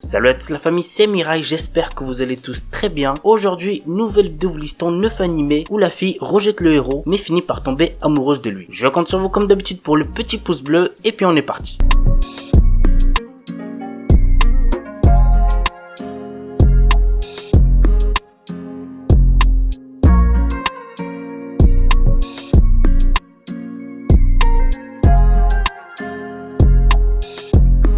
Salut à toute la famille, c'est Mirai, j'espère que vous allez tous très bien. Aujourd'hui, nouvelle vidéo vous listant 9 animés où la fille rejette le héros mais finit par tomber amoureuse de lui. Je compte sur vous comme d'habitude pour le petit pouce bleu et puis on est parti.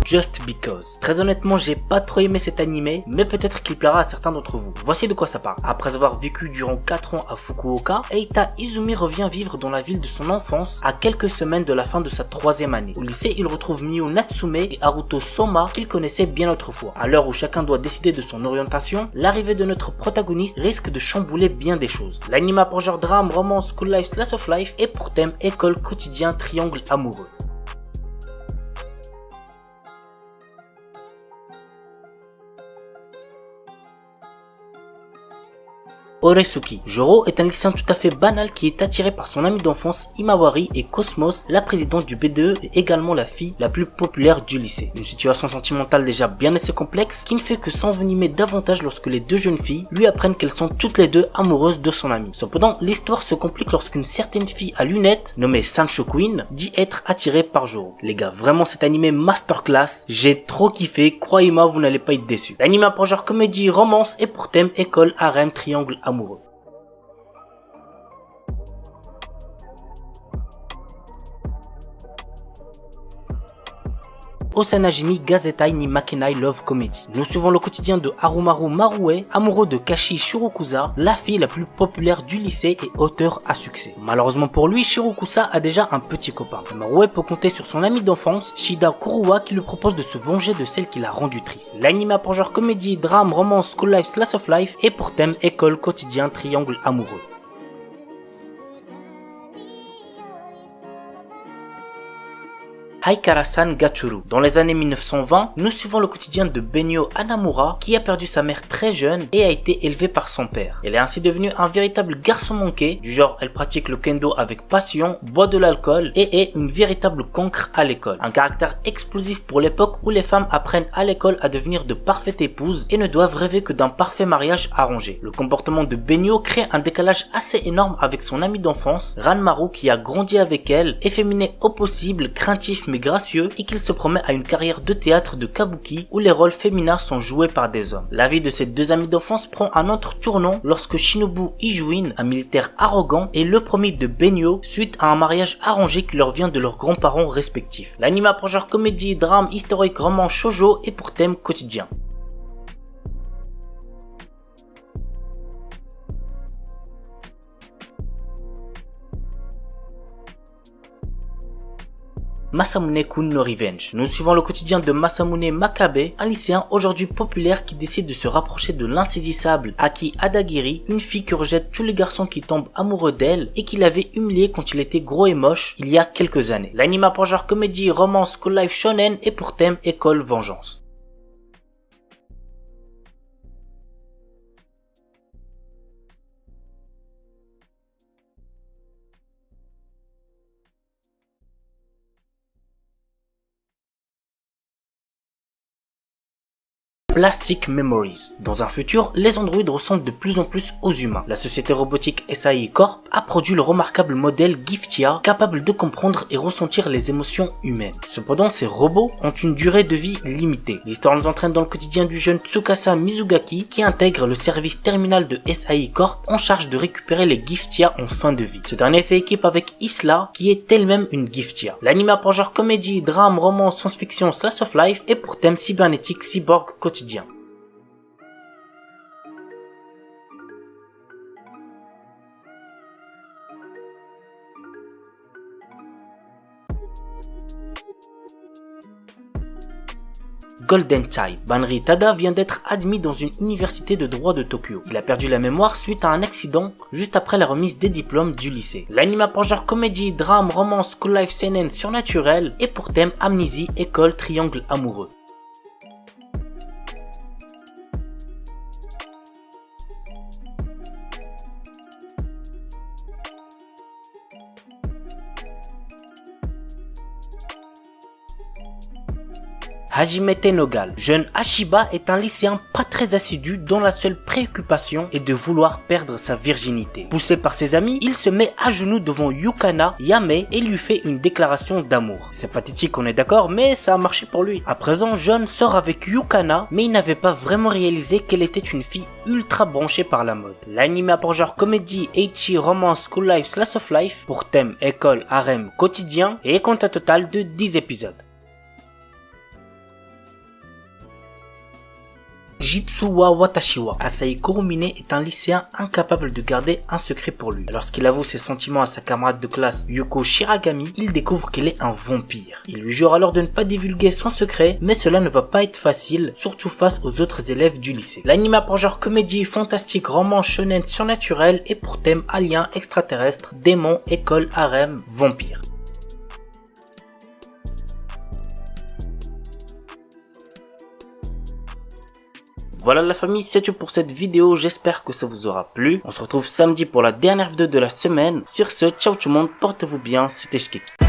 Just Because. Très honnêtement, j'ai pas trop aimé cet animé, mais peut-être qu'il plaira à certains d'entre vous. Voici de quoi ça parle. Après avoir vécu durant 4 ans à Fukuoka, Eita Izumi revient vivre dans la ville de son enfance à quelques semaines de la fin de sa 3e année. Au lycée, il retrouve Miu Natsume et Haruto Soma qu'il connaissait bien autrefois. À l'heure où chacun doit décider de son orientation, l'arrivée de notre protagoniste risque de chambouler bien des choses. L'anime a pour genre drame, romance, school life, slice of life et pour thème école, quotidien, triangle amoureux. Oresuki. Joro est un lycéen tout à fait banal qui est attiré par son ami d'enfance Imawari et Cosmos, la présidente du BDE et également la fille la plus populaire du lycée. Une situation sentimentale déjà bien assez complexe qui ne fait que s'envenimer davantage lorsque les deux jeunes filles lui apprennent qu'elles sont toutes les deux amoureuses de son ami. Cependant, l'histoire se complique lorsqu'une certaine fille à lunettes, nommée Sancho Queen, dit être attirée par Joro. Les gars, vraiment cet animé masterclass, j'ai trop kiffé, croyez-moi vous n'allez pas être déçus. L'anime a pour genre comédie, romance et pour thème école, harem, triangle amoureux. Osanajimi Gazetai ni Makenai Love Comedy. Nous suivons le quotidien de Harumaru Marue, amoureux de Kashi Shirokusa, la fille la plus populaire du lycée et auteur à succès. Malheureusement pour lui, Shirokusa a déjà un petit copain. Marue peut compter sur son ami d'enfance, Shida Kuruwa, qui lui propose de se venger de celle qui l'a rendu triste. L'anime a pour genre comédie, drame, romance, school life, slice of life et pour thème école, quotidien, triangle amoureux. Haikara-san Gachuru. Dans les années 1920, nous suivons le quotidien de Benyo Hanamura qui a perdu sa mère très jeune et a été élevée par son père. Elle est ainsi devenue un véritable garçon manqué, du genre elle pratique le kendo avec passion, boit de l'alcool et est une véritable cancre à l'école. Un caractère explosif pour l'époque où les femmes apprennent à l'école à devenir de parfaites épouses et ne doivent rêver que d'un parfait mariage arrangé. Le comportement de Benyo crée un décalage assez énorme avec son ami d'enfance, Ranmaru, qui a grandi avec elle, efféminé au possible, craintif mais gracieux et qu'il se promet à une carrière de théâtre de kabuki où les rôles féminins sont joués par des hommes. La vie de ces deux amis d'enfance prend un autre tournant lorsque Shinobu Ijuin, un militaire arrogant, est le premier de Benyo suite à un mariage arrangé qui leur vient de leurs grands-parents respectifs. L'anime a pour genre comédie, drame, historique, roman, shoujo et pour thème quotidien. Masamune-kun no Revenge. Nous suivons le quotidien de Masamune Makabe, un lycéen aujourd'hui populaire qui décide de se rapprocher de l'insaisissable Aki Adagiri, une fille qui rejette tous les garçons qui tombent amoureux d'elle et qui l'avait humilié quand il était gros et moche il y a quelques années. L'anime a pour genre comédie, romance, school life, shonen et pour thème école, vengeance. Plastic Memories. Dans un futur, les androïdes ressemblent de plus en plus aux humains. La société robotique SAI Corp a produit le remarquable modèle Giftia, capable de comprendre et ressentir les émotions humaines. Cependant, ces robots ont une durée de vie limitée. L'histoire nous entraîne dans le quotidien du jeune Tsukasa Mizugaki qui intègre le service terminal de SAI Corp en charge de récupérer les Giftia en fin de vie. Ce dernier fait équipe avec Isla qui est elle-même une Giftia. L'anime a pour genre comédie, drame, roman, science-fiction, slice of life et pour thème cybernétique, cyborg, quotidien. Golden Child. Banri Tada vient d'être admis dans une université de droit de Tokyo. Il a perdu la mémoire suite à un accident juste après la remise des diplômes du lycée. L'anime a pour genre comédie, drame, romance, school life, seinen, surnaturel et pour thème amnésie, école, triangle amoureux. Hajime Tenogal. Jeune Hashiba est un lycéen pas très assidu dont la seule préoccupation est de vouloir perdre sa virginité. Poussé par ses amis, il se met à genoux devant Yukana Yame et lui fait une déclaration d'amour. C'est pathétique, on est d'accord, mais ça a marché pour lui. À présent, John sort avec Yukana, mais il n'avait pas vraiment réalisé qu'elle était une fille ultra branchée par la mode. L'anime a pour genre comédie, ecchi, romance, school life, slice of life, pour thème école, harem, quotidien, et compte un total de 10 épisodes. Jitsuwa Watashiwa. Asahi Kurumine est un lycéen incapable de garder un secret pour lui. Lorsqu'il avoue ses sentiments à sa camarade de classe Yuko Shiragami, il découvre qu'elle est un vampire. Il lui jure alors de ne pas divulguer son secret, mais cela ne va pas être facile, surtout face aux autres élèves du lycée. L'anime a pour genre comédie, fantastique, roman, shonen, surnaturel et pour thème alien, extraterrestre, démon, école, harem, vampire. Voilà la famille, c'est tout pour cette vidéo, j'espère que ça vous aura plu. On se retrouve samedi pour la dernière vidéo de la semaine. Sur ce, ciao tout le monde, portez-vous bien, c'était Shkeki.